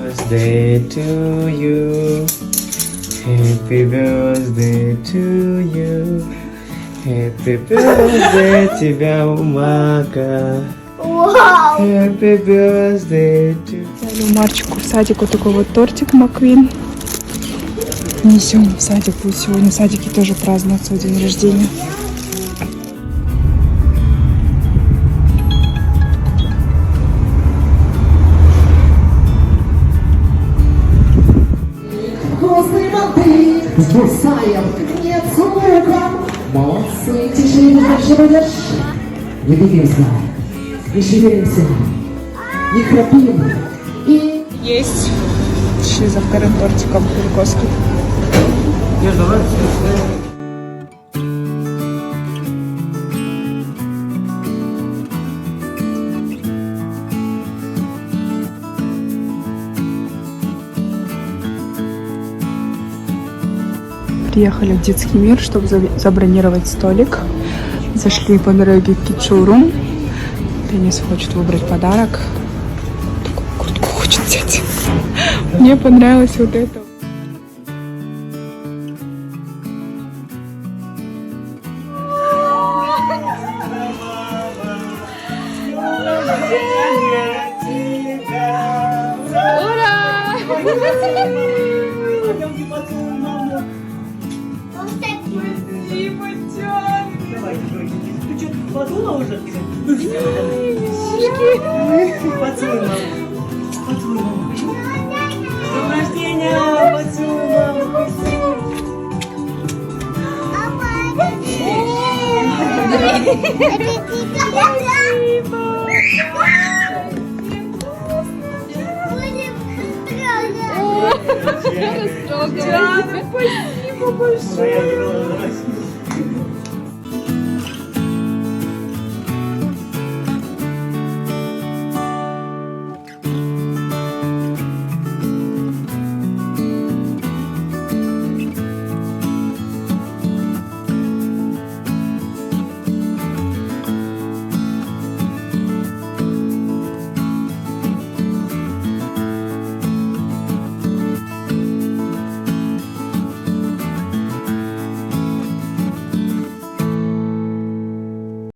birthday to you. Happy birthday to you. Happy birthday тебя, Мака. Happy birthday to you. Взяли у Марчику в садик вот такой вот тортик Маквин. Несем в садик. Будет сегодня в садике тоже праздновать свой день рождения. С бросаем нет луком. Молодцы, тише, дальше выдашь. Не двигаемся, не шевелимся, не храпим. И Есть. Шли за вторым тортиком Куликовский. Приехали в детский мир, чтобы забронировать столик. Зашли по дороге в Кичуру. Денис хочет выбрать подарок. Такую куртку хочет взять. Мне понравилось вот это. Подула уже? Поцелуй маму. Поцелуй маму. С днем рождения! Поцелуй маму. Спасибо большое.